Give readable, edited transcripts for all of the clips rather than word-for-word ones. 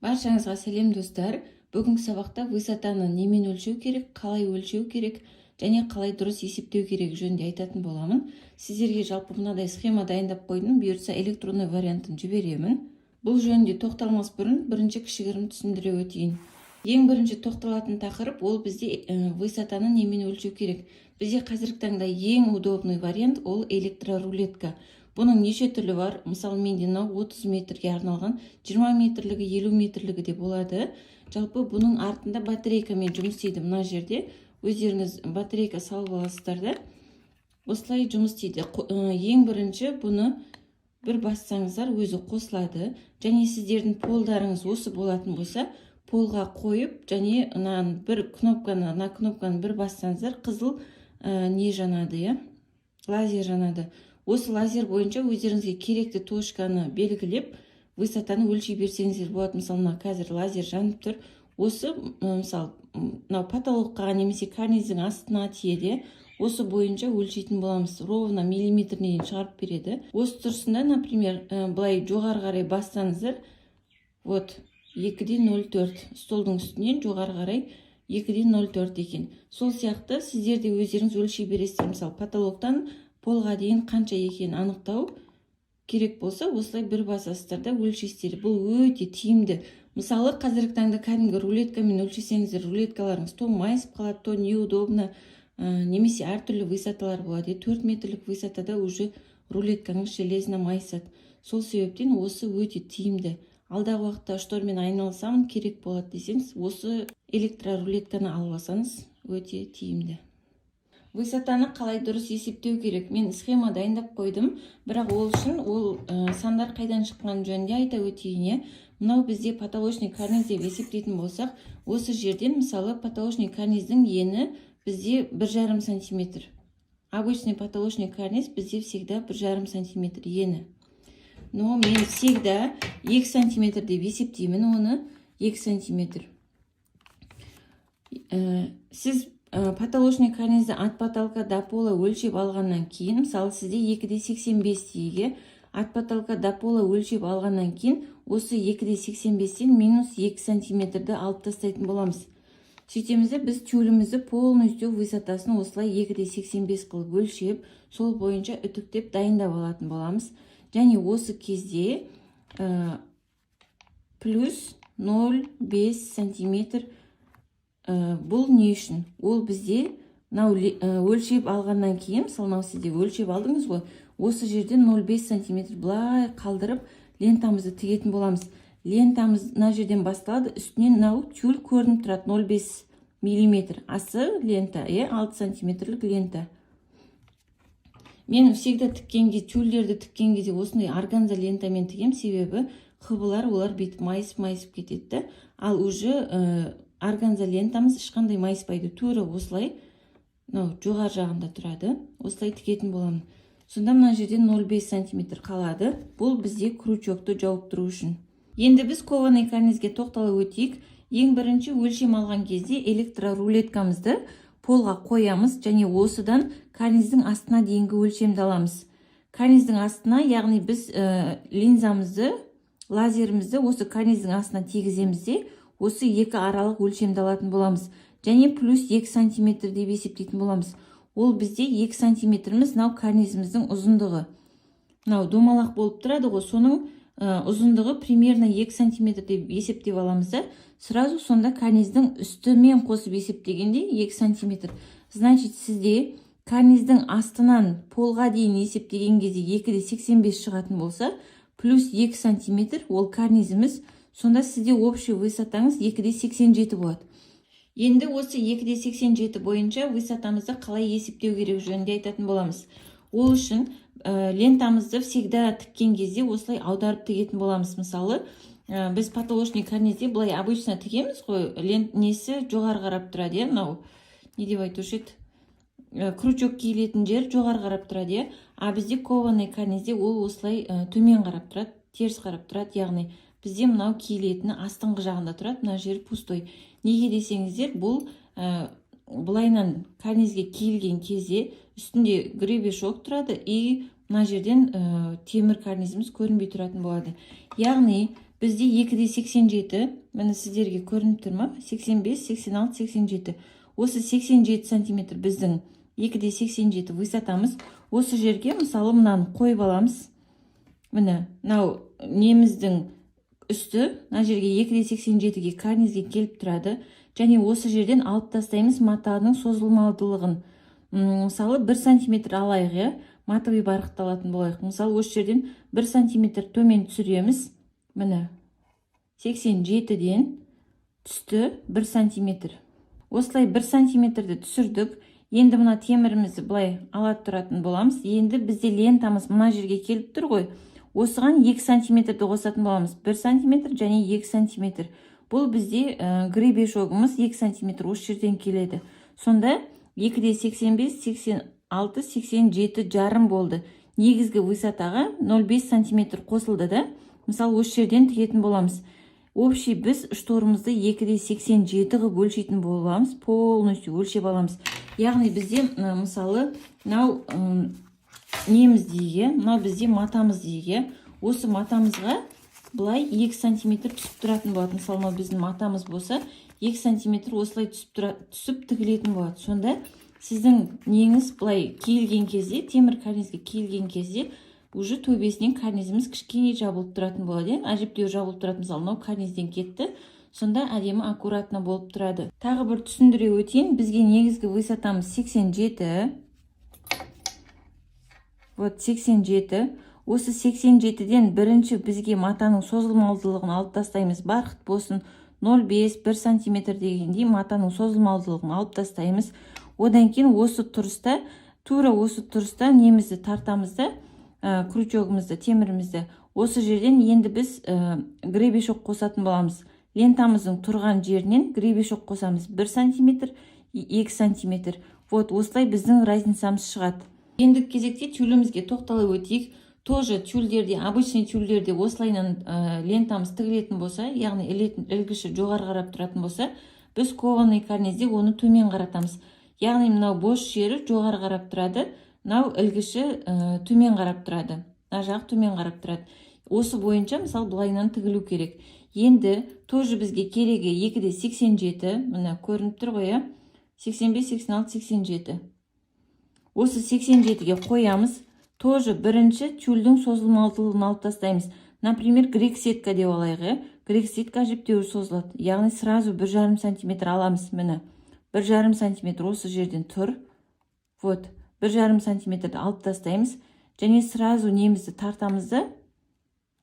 Баршаңызға сәлем достар. Бүгінгі сабақта высотаны немен өлшеу керек, қалай өлшеу керек және қалай дұрыс есептеу керек жөнінде айтатын боламын. Сіздерге жалпы мынадай схема дайындап қойдым, бұйыртса электронды вариантын жіберемін. Бұл жөнінде тоқталмас бұрын бірінші кішігірім түсіндіре өтейін. Ең бірінші тоқталатын тақырып ол бізде высотаны немен өлшеу керек. Бізде қазіргі таңда ең удобный вариант ол электрорулетка. Бұның неше түрлі бар. Мысалы, менде 30 метрге арналған, 20 метрлігі, 50 метрлігі де болады. Жалпы бұның артында батарейкамен жұмыс істейді. Мына жерде өздеріңіз батарейка салып аласыздар да. Осылай жұмыс істейді. Ең бірінші бұны бір бассаңыздар өзі қосылады. Және сіздердің полдарыңыз осы болатын болса, полға қойып, және бір кнопканы бір бассаңыздар, қызыл не жанады, лазер жанады. Осы лазер бойынша өздеріңізге керекті точканы белгілеп, высотаны өлшей берсеңіздер болады. Мысалы, қазір лазер жанып тұр. Осы, мысалы, потолокқа немесе карниздің астына тиеді. Осы бойынша өлшейтін боламыз. Ровно миллиметріне дейін шығарып береді. Осы тұрсында, например, былай жоғары қарай бассаңыздар, вот 2,04 столдың үстінен жоғары қарай 2,04 екен. Сол сияқты сіздер де өздеріңіз өлшей бересіздер. Мысалы, потолоктан полға дейін қанша екенін анықтау керек болса, осылай бір басасыздар да өлшейсіздер. Бұл өте тиімді. Мысалы, қазіргі таңда кәдімгі рулеткамен өлшесеңіздер, рулеткаларыңыз то майысып қалады, то неудобно, немесе әртүрлі высоталар болады. 4 метрлік высотада уже рулеткаңыз железно майысады. Сол себептен осы өте тиімді. Алдағы уақытта штормен айналысамын, керек болады десеңіз, осы электрорулетканы алып алсаңыз өте тиімді. Высотаны қалай дұрыс есептеу керек? Мен схема дайындап қойдым, бірақ ол үшін сандар қайдан шыққан жөнінде айта өтейін. Мынау бізде потолочный карниз деп есептейтін болсақ, осы жерден, мысалы, потолочный карниздің ені бізде 1,5 сантиметр. Обычный потолочный карниз бізде всегда 1,5 сантиметр ені. Но мен всегда 2 сантиметр деп есептеймін оны, 2 сантиметр. Сіз потолочный карнизді от потолка до пола өлшеп алғаннан кейін, мысалы, сізде 2,85 дейге, от потолка до пола өлшеп алғаннан кейін, осы 2,85-тен минус 2 сантиметрді алып тастайтын боламыз. Сөйтемізде біз тюлімізді полностью высотасын осылай 2,85 қылып өлшеп, сол бойынша үтіктеп дайындап алатын боламыз. Және осы кезде плюс 0,5 сантиметр бұл не үшін? Ол бізде өлшеп алғаннан кейін, мысалы, сізде өлшеп алдыңыз ғой, осы жерден 0,5 сантиметр былай қалдырып лентамызды тігетін боламыз. Лентамыз мына жерден басталады, үстінен тюль көрініп тұрады, 0,5 миллиметр. Асы лента, 6 сантиметрлік лента. Мен всегда тіккенге, тюльдерді тіккенге де осындай органза лентамен тігем, себебі қыбылар олар бетіп майысып кетеді. Ал уже органза лентамыз ешқандай майыспайды. Туры осылай жоғар жағында тұрады. Осылай тігетін боламын. Сонда мына жерден 0,5 сантиметр қалады. Бұл бізде крючокты жауып тұру үшін. Енді біз кованый карнизге тоқтала өтейік. Ең бірінші өлшем алған кезде электрорулеткамызды полға қоямыз, және осыдан карниздің астына дейінгі өлшемді аламыз. Карниздің астына, яғни біз линзамызды, лазерімізді осы карниздің астына тигіземіз де, осы екі аралық өлшемді алатын боламыз. Және плюс 2 сантиметр деп есептейтін боламыз. Ол бізде 2 сантиметріміз карнизіміздің ұзындығы. Домалақ болып тұрады ғой, соның ұзындығы примерно 2 сантиметр деп есептеп аламыз да, сразу сонда карниздің үстімен қосып есептегенде 2 сантиметр. Значит, сізде карниздің астынан полға дейін есептеген кезде 2,85 шығатын болса, плюс 2 сантиметр ол карнизіміз, сонда сізде общий высотаңыз 2,87 болады. Енді осы 2,87 бойынша высотамызды қалай есептеу керек жөнінде айтатын боламыз. Ол үшін лентамызды всегда тіккен кезде осылай аударып тігетін боламыз. Мысалы, біз потолочный карнизде былай обычно тігеміз ғой, несі жоғары қарап тұрады, не деп айтушы еді, крючок киілетін жер жоғары қарап тұрады, а бізде кованый карнизде ол осылай төмен қарап тұрады, теріс қарап тұрады, яғни бізде мынау киілетіні астыңғы жағында тұрады, мына жер пустой. Неге десеңіздер, бұл былайнан карнизге киілген кезде үстінде гребешок тұрады, и мына жерден темір карнизіміз көрінбей тұратын болады. Яғни бізде 2,87, міне сіздерге көрініп тұр ма? 85, 86, 87. Осы 87 сантиметр біздің 2,87 высотамыз. Осы жерге мысалы мынаны қойып аламыз. Міне, мынау неміздің үсті, мына жерге 2,87-ге карнизге келіп тұрады. Және осы жерден алып тастаймыз матаның созылмалдылығын. Мысалы 1 сантиметр алайық, матовый барқытты алатын болайық. Мысалы осы жерден 1 сантиметр төмен түсіреміз. Міне, 87-ден түсті 1 сантиметр. Осылай 1 сантиметрді түсірдік. Енді мына темірімізді былай алат тұратын боламыз. Енді бізде лентамыз мына жерге келіп тұр ғой. Осыған 2 сантиметрді қосатын боламыз. 1 сантиметр және 2 сантиметр. Бұл бізде гребешогымыз 2 сантиметр осы жерден келеді. Сонда 2,85, 86, 87 жарым болды. Негізгі высотаға 0,5 сантиметр қосылды да. Мысалы осы жерден тігетін боламыз. Общий біз шторымызды 2,87 ғып өлшейтін боламыз. Полностью өлшеп аламыз. Яғни бізде мысалы мынау неміз дейге, мынау бізде матамыз дейге. Осы матамызға былай 2 сантиметр түсіп тұратын болады. Мысалы мынау біздің матамыз болса 2 сантиметр осылай түсіп тігілетін болады. Сонда сіздің неңіз былай киілген кезде, темір карнизге киілген кезде уже төбесінен карнизіміз кішкене жабылып тұратын болады. Әжептеуір жабылып тұратын, мысалы мынау карнизден кетті. Сонда әдемі аккуратно болып тұрады. Тағы бір түсіндіре өтейін. Бізге негізгі высотамыз 87. Вот 87. Осы 87-ден бірінші бізге матаның созылмалдылығын алып тастаймыз. Барқыт болсын 0,5, 1 сантиметр дегендей матаның созылмалдылығын алып тастаймыз. Одан кейін осы тұрыста, тура осы тұрыста немізді тартамызды, крючогымызды, темірімізді. Осы жерден енді біз гребешок қосатын боламыз. Лентамыздың тұрған жерінен гребешок қосамыз. 1 сантиметр, 2 сантиметр. Вот осылай біздің разницамыз шығады. Ендігі кезекте тюлімізге тоқтала өтейік. Тоже тюльдерде, обычный тюльдерде осылайнан лентамыз тігілетін болса, яғни ілгіші жоғары қарап тұратын болса, біз кованый карнизде оны төмен қаратамыз. Яғни мынау бос жері жоғары қарап тұрады, мынау ілгіші төмен қарап тұрады. Мына жақ төмен қарап тұрады. Осы бойынша мысалы бұлайнан тігілу керек. Енді тоже бізге керегі 2,87, мына көрініп тұр ғой, 85, 86, 87. Осы 87-ге қоямыз. Тоже бірінші тюльдің созылмалдылығын алып тастаймыз. Например, грек сетка деп алайық. Грек сетка әжептеуір созылады. Яғни сразу 1,5 сантиметр аламыз. Міне 1,5 сантиметр осы жерден тұр. Вот 1,5 сантиметрді алып тастаймыз. Және сразу немізді тартамызды,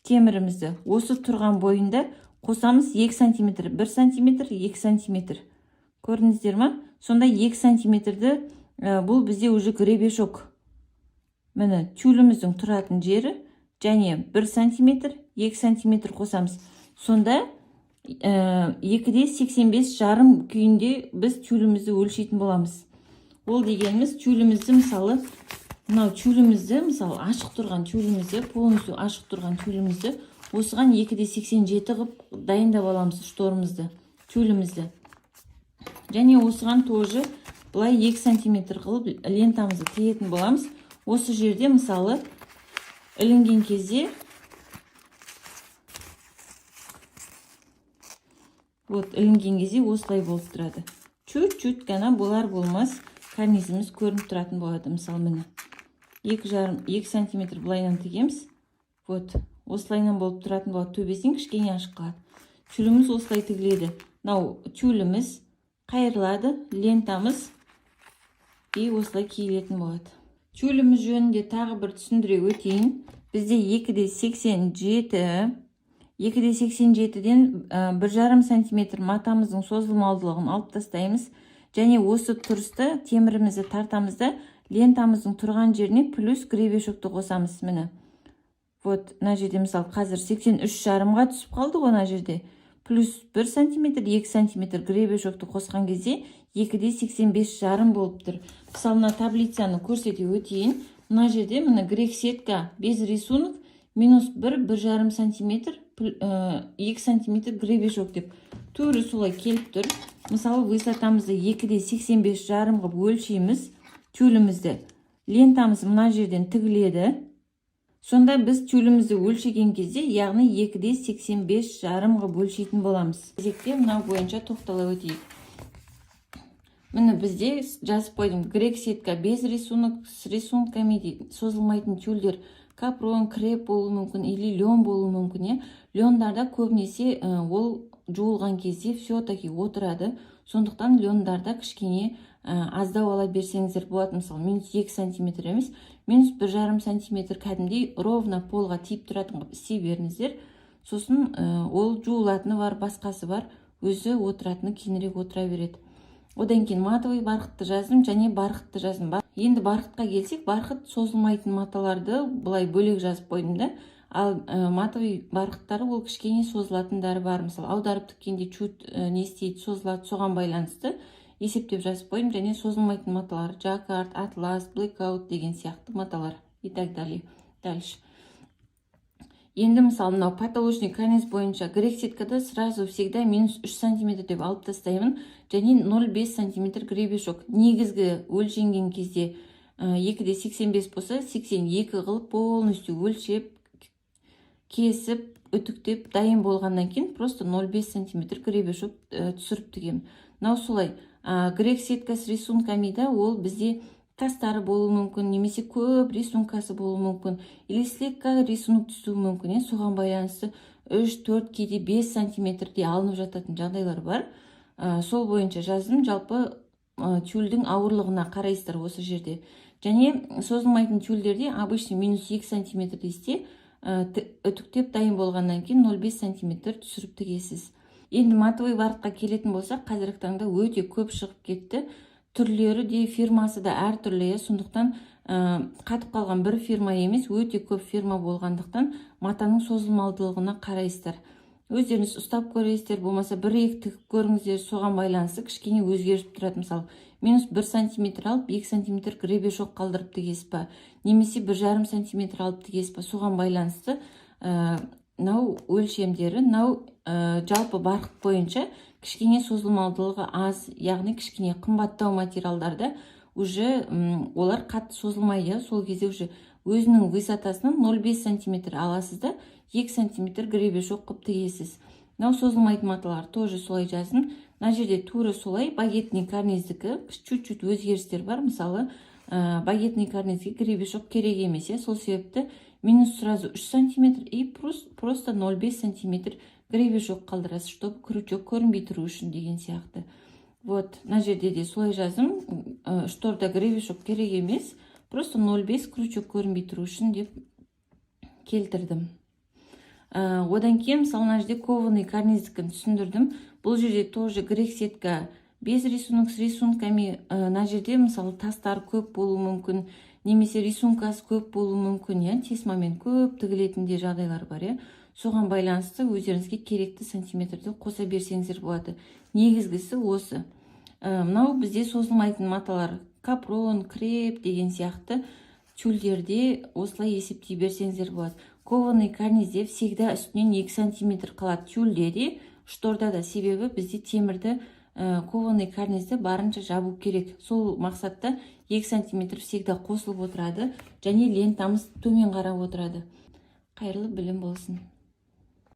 темірімізді осы тұрған бойында қосамыз. 2 сантиметр, 1 сантиметр, 2 сантиметр. Көрдіңіздер ма? Сонда 2 сантиметрді бұл бізде уже гребешок. Міне тюліміздің тұратын жері және 1 сантиметр, 2 сантиметр қосамыз. Сонда 2,85 жарым күйінде біз тюлімізді өлшейтін боламыз. Ол дегеніміз тюлімізді мысалы, мынау тюлімізді, мысалы ашық тұрған тюлімізді, полностью ашық тұрған тюлімізді осыған 2,87 ғып дайындап аламыз шторымызды, тюлімізді. Және осыған тоже былай 2 сантиметр қылып лентамызды тігетін боламыз. Осы жерде мысалы ілінген кезде вот ілінген кезде осылай болып тұрады. Чуть-чуть ғана болар-болмас карнизіміз көрініп тұратын болады. Мысалы міне 2 сантиметр былайнан тігеміз. Вот осылайнан болып тұратын болады. Төбесін кішкене ашық қалады. Тюліміз осылай тігіледі. Мынау тюліміз қайырлады, лентамыз и осылай киілетін болады. Тюліміз жөнінде тағы бір түсіндіре өтейін. Бізде 2,87-ден 1,5 сантиметр матамыздың созылмалдылығын алып тастаймыз. Және осы тұрысты темірімізді тартамызда лентамыздың тұрған жеріне плюс гребешокты қосамыз. Міне. Вот, мына жерде мысалы қазір 83,5-ға түсіп қалды ғой мына жерде. Плюс 1 сантиметр, 2 сантиметр гребешокты қосқан кезде 2,85 болып тұр. Мысалы, мына таблицаны көрсете өтейін. Мына жерде мына грек сетка без рисунок минус 1,5 сантиметр, 2 сантиметр гребешок деп. Тура солай келіп тұр. Мысалы, высотамызды 2,85 ғып өлшейміз тюлімізді. Лентамыз мына жерден тігіледі. Сонда біз тюлімізді өлшеген кезде, яғни 2-де 85 жарымға бөлшейтін боламыз. Кезекте мынау бойынша тоқтала өтейік. Міне бізде жазып қойдым. Грек сетка без рисунок, с рисунками дейді. Созылмайтын тюльдер капрон, креп болуы мүмкін, или лен болуы мүмкін. Лендарда көбінесе ол жуылған кезде все-таки отырады. Сондықтан лендарда кішкене аздау ала берсеңіздер болады. Мысалы, минус 2 сантиметр емес, минус 1,5 сантиметр кәдімдей ровно полға тиіп тұратын қып істей беріңіздер. Сосын ол жуылатыны бар, басқасы бар, өзі отыратыны кейінірек отыра береді. Одан кейін матовый барқытты жаздым және барқытты жаздым. Енді барқытқа келсек, барқыт созылмайтын маталарды бұлай бөлек жазып қойдым да. Ал матовый барқыттары ол кішкене созылатындары бар. Мысалы, аударып тіккенде чуть не істейді, созылады, соған байланысты есептеп жазып қойдым. Және созылмайтын маталар жаккард, атлас, блэкаут деген сияқты маталар и так далее. Дальше. Енді мысалы, мынау патологичный конец бойынша грек сеткада сразу всегда минус 3 сантиметр деп алып тастаймын. Және 0,5 сантиметр гребешок. Негізгі өлшенген кезде 2-де 85 болса, 82 қылып полностью өлшеп, кесіп, үтіктеп, дайын болғаннан кейін просто 0,5 сантиметр гребешок түсіріп тігемін. Мынау солай. Грек сетка с рисунками да, ол бізде тастары болуы мүмкін, немесе көп рисункасы болуы мүмкін, или слегка рисунок түсуі мүмкін. Соған байланысты 3-4 кейде 5 сантиметрде алынып жататын жағдайлар бар. Сол бойынша жаздым. Жалпы тюльдің ауырлығына қарайсыздар осы жерде. Және созылмайтын тюльдерде обычный минус 2 сантиметр десте үтіктеп дайын болғаннан кейін 0,5 сантиметр түсіріп тігесіз. Енді матовый барқытқа келетін болсақ, қазіргі таңда өте көп шығып кетті. Түрлері де, фирмасы да әртүрлі. Сондықтан қатып қалған бір фирма емес, өте көп фирма болғандықтан матаның созылмалдылығына қарайсыздар. Өздеріңіз ұстап көресіздер, болмаса 1-2 тігіп көріңіздер, соған байланысты кішкене өзгеріп тұрады. Мысалы, минус 1 сантиметр алып, 2 сантиметр гребешок қалдырып тігесіз ба, немесе 1,5 сантиметр алып тігесіз ба, соған байланысты мынау өлшемдері, мынау жалпы барқыт бойынша кішкене созылмалдылығы аз, яғни кішкене қымбаттау материалдарда уже олар қатты созылмайды. Сол кезде уже өзінің высотасынан 0,5 сантиметр аласыз да 2 сантиметр гребешок қып тігесіз. Мынау созылмайтын маталар тоже солай жаздым. Мына жерде тура солай багетный карниздікі чуть-чуть өзгерістер бар. Мысалы, багетный карнизге гребешок керек емес. Сол себепті минус сразу 3 сантиметр и просто 0,5 сантиметр гребешок қалдырасыз, чтобы крючок көрінбей тұру үшін деген сияқты. Вот, мына жерде де солай жаздым. Шторда гребешок керек емес, просто 0,5 крючок көрінбей тұру үшін деп келтірдім. Одан кейін, мысалы, мына жерде кованый карниздікін түсіндірдім. Бұл жерде тоже грек сетка без рисунок с рисунками. Мына жерде, мысалы, тастар көп болуы мүмкін, немесе рисункасы көп болуы мүмкін. Тесмамен көп тігілетінде жағдайлар бар. Соған байланысты өздеріңізге керекті сантиметрді қоса берсеңіздер болады. Негізгісі осы. Мынау бізде созылмайтын маталар капрон, креп деген сияқты тюльдерде осылай есептей берсеңіздер болады. Кованый карнизде всегда үстінен 2 сантиметр қалады тюльде де, шторда да. Себебі бізде темірді кованый карнизді барынша жабу керек. Сол мақсатта 2 сантиметр всегда қосылып отырады, және лентамыз төмен қарап отырады. Қайырлы білім болсын.